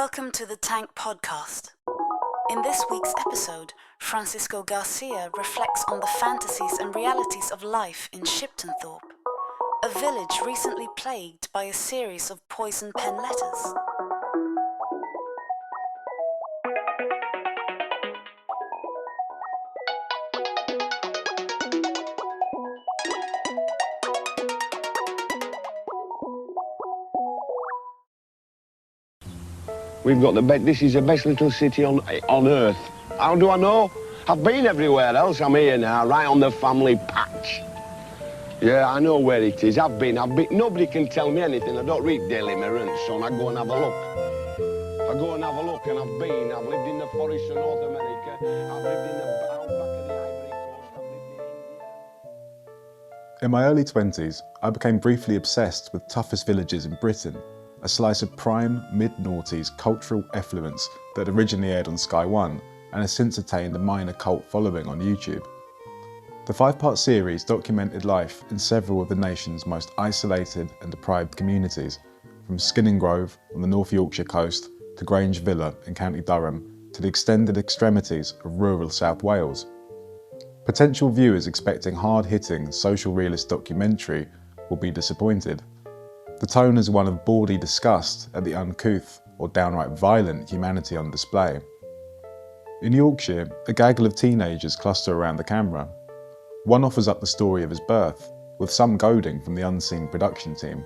Welcome to the Tank Podcast. In this week's episode, Francisco Garcia reflects on the fantasies and realities of life in Shiptonthorpe, a village recently plagued by a series of poison pen letters. We've got the best. This is the best little city on earth. How do I know? I've been everywhere else. I'm here now, right on the family patch. Yeah, I know where it is. I've been. Nobody can tell me anything. I don't read Daily Mirror and so on. I go and have a look. I go and have a look, and I've lived in the forests of North America. I've lived in the outback of the Ivory Coast. I've lived in India. In my early 20s, I became briefly obsessed with toughest villages in Britain, a slice of prime, mid-noughties cultural effluence that originally aired on Sky One and has since attained a minor cult following on YouTube. The 5-part series documented life in several of the nation's most isolated and deprived communities, from Skinning Grove on the North Yorkshire coast to Grange Villa in County Durham to the extended extremities of rural South Wales. Potential viewers expecting hard-hitting social realist documentary will be disappointed. The tone is one of bawdy disgust at the uncouth or downright violent humanity on display. In Yorkshire, a gaggle of teenagers cluster around the camera. One offers up the story of his birth, with some goading from the unseen production team.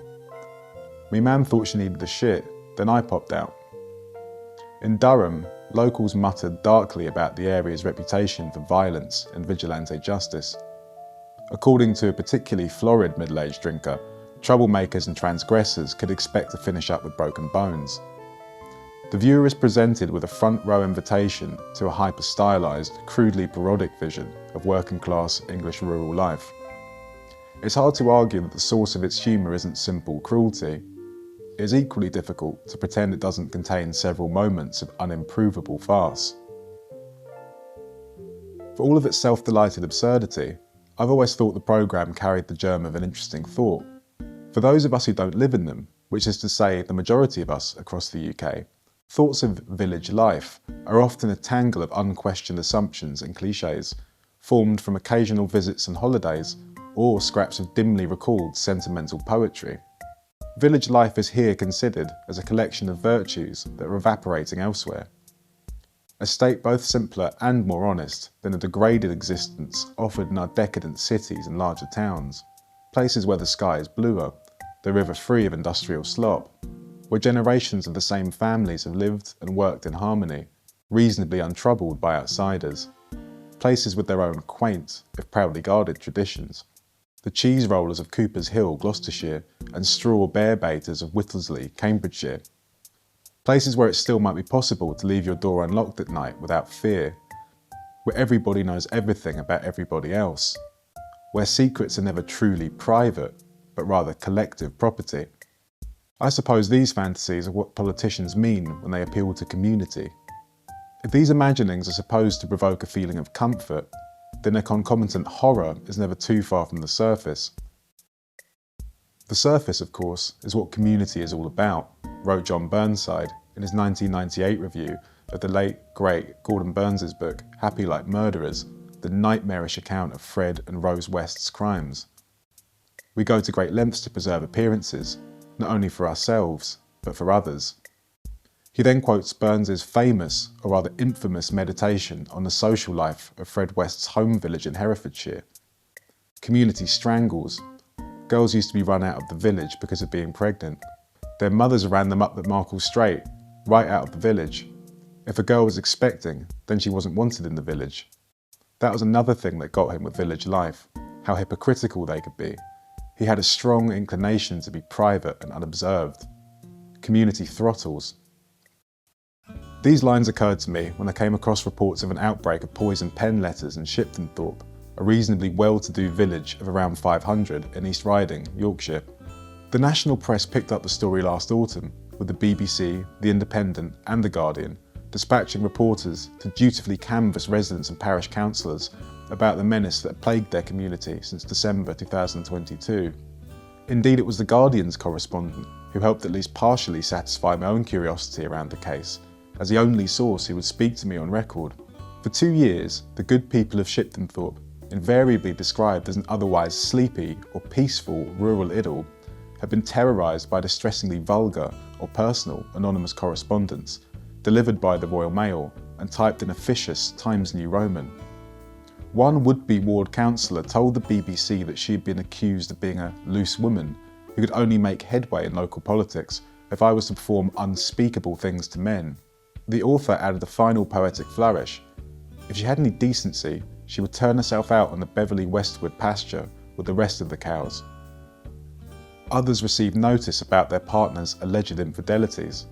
Me man thought she needed the shit, then I popped out. In Durham, locals muttered darkly about the area's reputation for violence and vigilante justice. According to a particularly florid middle-aged drinker, troublemakers and transgressors could expect to finish up with broken bones. The viewer is presented with a front-row invitation to a hyper-stylised, crudely parodic vision of working-class English rural life. It's hard to argue that the source of its humour isn't simple cruelty. It is equally difficult to pretend it doesn't contain several moments of unimprovable farce. For all of its self-delighted absurdity, I've always thought the programme carried the germ of an interesting thought. For those of us who don't live in them, which is to say the majority of us across the UK, thoughts of village life are often a tangle of unquestioned assumptions and clichés, formed from occasional visits and holidays, or scraps of dimly recalled sentimental poetry. Village life is here considered as a collection of virtues that are evaporating elsewhere. A state both simpler and more honest than a degraded existence offered in our decadent cities and larger towns, places where the sky is bluer, the river free of industrial slop, where generations of the same families have lived and worked in harmony, reasonably untroubled by outsiders. Places with their own quaint, if proudly guarded, traditions. The cheese rollers of Cooper's Hill, Gloucestershire, and straw bear baiters of Whittlesley, Cambridgeshire. Places where it still might be possible to leave your door unlocked at night without fear. Where everybody knows everything about everybody else. Where secrets are never truly private, but rather collective property. I suppose these fantasies are what politicians mean when they appeal to community. If these imaginings are supposed to provoke a feeling of comfort, then their concomitant horror is never too far from the surface. The surface, of course, is what community is all about, wrote John Burnside in his 1998 review of the late, great Gordon Burns' book, Happy Like Murderers, the nightmarish account of Fred and Rose West's crimes. We go to great lengths to preserve appearances, not only for ourselves, but for others. He then quotes Burns' famous, or rather infamous, meditation on the social life of Fred West's home village in Herefordshire. Community strangles. Girls used to be run out of the village because of being pregnant. Their mothers ran them up the Markle Straight, right out of the village. If a girl was expecting, then she wasn't wanted in the village. That was another thing that got him with village life, how hypocritical they could be. He had a strong inclination to be private and unobserved. Community throttles. These lines occurred to me when I came across reports of an outbreak of poison pen letters in Shiptonthorpe, a reasonably well-to-do village of around 500 in East Riding, Yorkshire. The national press picked up the story last autumn, with the BBC, The Independent and The Guardian dispatching reporters to dutifully canvass residents and parish councillors about the menace that plagued their community since December 2022. Indeed, it was The Guardian's correspondent who helped at least partially satisfy my own curiosity around the case, as the only source who would speak to me on record. For 2 years, the good people of Shiptonthorpe, invariably described as an otherwise sleepy or peaceful rural idyll, had been terrorised by distressingly vulgar or personal anonymous correspondence delivered by the Royal Mail and typed in officious Times New Roman. One would-be ward councillor told the BBC that she had been accused of being a loose woman who could only make headway in local politics if I was to perform unspeakable things to men. The author added a final poetic flourish. If she had any decency, she would turn herself out on the Beverley Westwood pasture with the rest of the cows. Others received notice about their partner's alleged infidelities,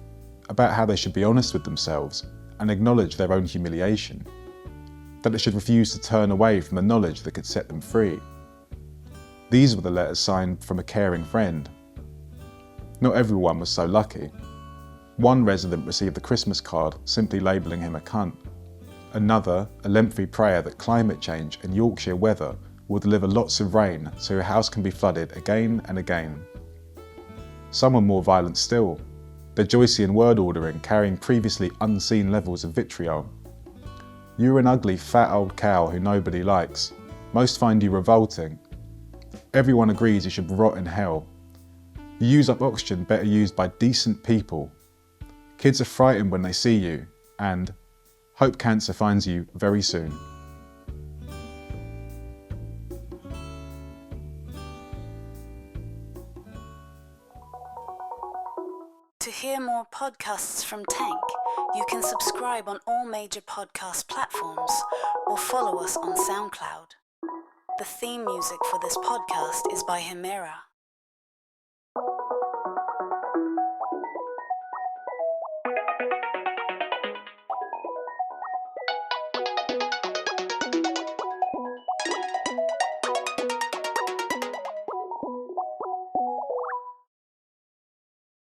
about how they should be honest with themselves and acknowledge their own humiliation, that they should refuse to turn away from the knowledge that could set them free. These were the letters signed from a caring friend. Not everyone was so lucky. One resident received a Christmas card simply labelling him a cunt. Another, a lengthy prayer that climate change and Yorkshire weather will deliver lots of rain so your house can be flooded again and again. Some were more violent still, their Joycean word ordering carrying previously unseen levels of vitriol. You're an ugly fat old cow who nobody likes. Most find you revolting. Everyone agrees you should rot in hell. You use up oxygen better used by decent people. Kids are frightened when they see you, and hope cancer finds you very soon. To hear more podcasts from Tank, you can subscribe on all major podcast platforms or follow us on SoundCloud. The theme music for this podcast is by Himera.